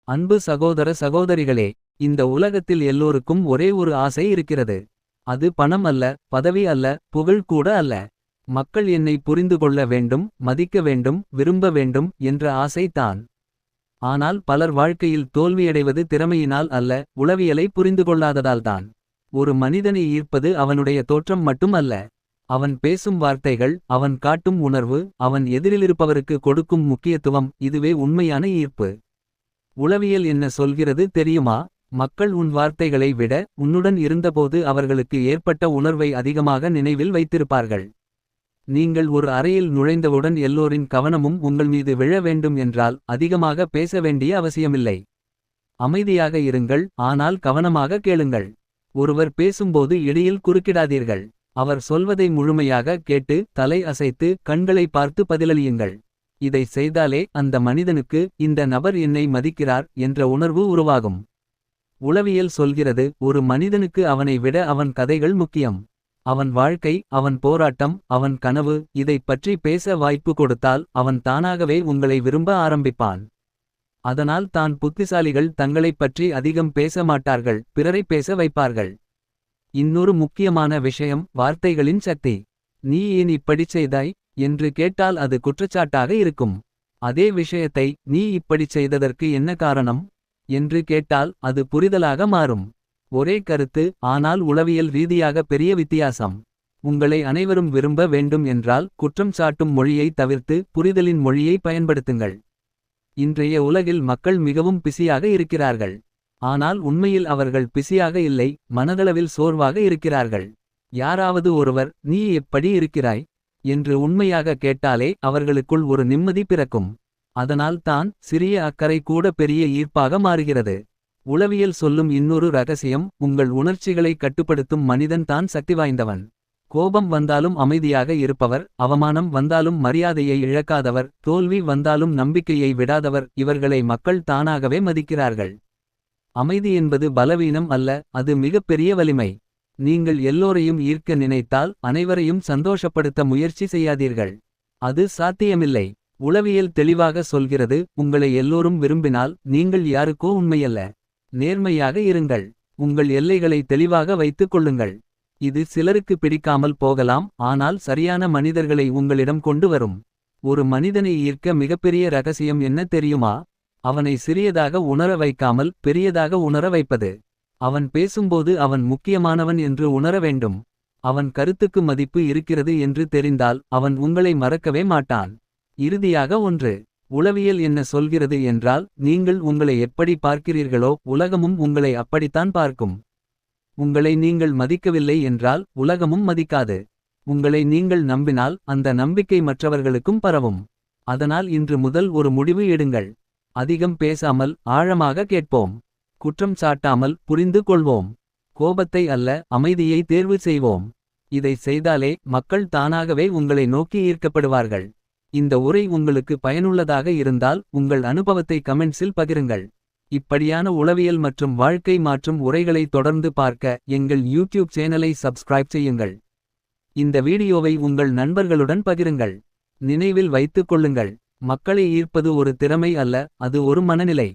அன்பு சகோதர சகோதரிகளே, இந்த உலகத்தில் எல்லோருக்கும் ஒரே ஒரு ஆசை இருக்கிறது. அது பணம் அல்ல, பதவி அல்ல, புகழ் கூட அல்ல. மக்கள் என்னை புரிந்து கொள்ள வேண்டும், மதிக்க வேண்டும், விரும்ப வேண்டும் என்ற ஆசை தான். ஆனால் பலர் வாழ்க்கையில் தோல்வியடைவது திறமையினால் அல்ல, உளவியலை புரிந்து கொள்ளாததால்தான். ஒரு மனிதனை ஈர்ப்பது அவனுடைய தோற்றம் மட்டும் அல்ல. அவன் பேசும் வார்த்தைகள், அவன் காட்டும் உணர்வு, அவன் எதிரிலிருப்பவருக்கு கொடுக்கும் முக்கியத்துவம், இதுவே உண்மையான ஈர்ப்பு. உளவியல் என்ன சொல்கிறது தெரியுமா? மக்கள் உன் வார்த்தைகளை விட உன்னுடன் இருந்தபோது அவர்களுக்கு ஏற்பட்ட உணர்வை அதிகமாக நினைவில் வைத்திருப்பார்கள். நீங்கள் ஒரு அறையில் நுழைந்தவுடன் எல்லோரின் கவனமும் உங்கள் மீது விழ வேண்டும் என்றால் அதிகமாக பேச வேண்டிய அவசியமில்லை. அமைதியாக இருங்கள், ஆனால் கவனமாக கேளுங்கள். ஒருவர் பேசும்போது இடையில் குறுக்கிடாதீர்கள். அவர் சொல்வதை முழுமையாக கேட்டு தலை அசைத்து கண்களை பார்த்து பதிலளியுங்கள். இதை செய்தாலே அந்த மனிதனுக்கு இந்த நபர் என்னை மதிக்கிறார் என்ற உணர்வு உருவாகும். உளவியல் சொல்கிறது, ஒரு மனிதனுக்கு அவனை விட அவன் கதைகள் முக்கியம். அவன் வாழ்க்கை, அவன் போராட்டம், அவன் கனவு, இதைப் பற்றி பேச வாய்ப்பு கொடுத்தால் அவன் தானாகவே உங்களை விரும்ப ஆரம்பிப்பான். அதனால் தான் புத்திசாலிகள் தங்களைப் பற்றி அதிகம் பேச மாட்டார்கள், பிறரை பேச வைப்பார்கள். இன்னொரு முக்கியமான விஷயம் வார்த்தைகளின் சக்தி. நீ ஏன் இப்படிச் செய்தாய் என்று கேட்டால் அது குற்றச்சாட்டாக இருக்கும். அதே விஷயத்தை நீ இப்படிச் செய்ததற்கு என்ன காரணம் என்று கேட்டால் அது புரிதலாக மாறும். ஒரே கருத்து, ஆனால் உளவியல் ரீதியாக பெரிய வித்தியாசம். உங்களை அனைவரும் விரும்ப வேண்டும் என்றால் குற்றம் சாட்டும் மொழியை தவிர்த்து புரிதலின் மொழியை பயன்படுத்துங்கள். இன்றைய உலகில் மக்கள் மிகவும் பிஸியாக இருக்கிறார்கள். ஆனால் உண்மையில் அவர்கள் பிஸியாக இல்லை, மனதளவில் சோர்வாக இருக்கிறார்கள். யாராவது ஒருவர் நீ எப்படி இருக்கிறாய் என்று உண்மையாக கேட்டாலே அவர்களுக்குள் ஒரு நிம்மதி பிறக்கும். அதனால் தான் சிறிய அக்கறை கூட பெரிய ஈர்ப்பாக மாறுகிறது. உளவியல் சொல்லும் இன்னொரு ரகசியம், உங்கள் உணர்ச்சிகளை கட்டுப்படுத்தும் மனிதன் தான் சக்தி வாய்ந்தவன். கோபம் வந்தாலும் அமைதியாக இருப்பவர், அவமானம் வந்தாலும் மரியாதையை இழக்காதவர், தோல்வி வந்தாலும் நம்பிக்கையை விடாதவர், இவர்களை மக்கள் தானாகவே மதிக்கிறார்கள். அமைதி என்பது பலவீனம் அல்ல, அது மிகப்பெரிய வலிமை. நீங்கள் எல்லோரையும் ஈர்க்க நினைத்தால் அனைவரையும் சந்தோஷப்படுத்த முயற்சி செய்யாதீர்கள். அது சாத்தியமில்லை. உளவியல் தெளிவாக சொல்கிறது, உங்களை எல்லோரும் விரும்பினால் நீங்கள் யாருக்கோ உண்மையல்ல. நேர்மையாக இருங்கள். உங்கள் எல்லைகளை தெளிவாக வைத்துக் கொள்ளுங்கள். இது சிலருக்கு பிடிக்காமல் போகலாம், ஆனால் சரியான மனிதர்களை உங்களிடம் கொண்டு வரும். ஒரு மனிதனை ஈர்க்க மிகப்பெரிய ரகசியம் என்ன தெரியுமா? அவனை சிறியதாக உணர வைக்காமல் பெரியதாக உணர வைப்பது. அவன் பேசும்போது அவன் முக்கியமானவன் என்று உணர வேண்டும். அவன் கருத்துக்கு மதிப்பு இருக்கிறது என்று தெரிந்தால் அவன் உங்களை மறக்கவே மாட்டான். இறுதியாக ஒன்று. உளவியல் என்ன சொல்கிறது என்றால், நீங்கள் உங்களை எப்படி பார்க்கிறீர்களோ உலகமும் உங்களை அப்படித்தான் பார்க்கும். உங்களை நீங்கள் மதிக்கவில்லை என்றால் உலகமும் மதிக்காது. உங்களை நீங்கள் நம்பினால் அந்த நம்பிக்கை மற்றவர்களுக்கும் பரவும். அதனால் இன்று முதல் ஒரு முடிவு எடுங்கள். அதிகம் பேசாமல் ஆழமாக கேட்போம். குற்றம் சாட்டாமல் புரிந்து கொள்வோம். கோபத்தை அல்ல, அமைதியை தேர்வு செய்வோம். இதை செய்தாலே மக்கள் தானாகவே உங்களை நோக்கி ஈர்க்கப்படுவார்கள். இந்த உரை உங்களுக்கு பயனுள்ளதாக இருந்தால் உங்கள் அனுபவத்தை கமெண்ட்ஸில் பகிருங்கள். இப்படியான உளவியல் மற்றும் வாழ்க்கை மாற்றும் உரைகளை தொடர்ந்து பார்க்க எங்கள் யூடியூப் சேனலை சப்ஸ்கிரைப் செய்யுங்கள். இந்த வீடியோவை உங்கள் நண்பர்களுடன் பகிருங்கள். நினைவில் வைத்துக் கொள்ளுங்கள், மக்களை ஈர்ப்பது ஒரு திறமை அல்ல, அது ஒரு மனநிலை.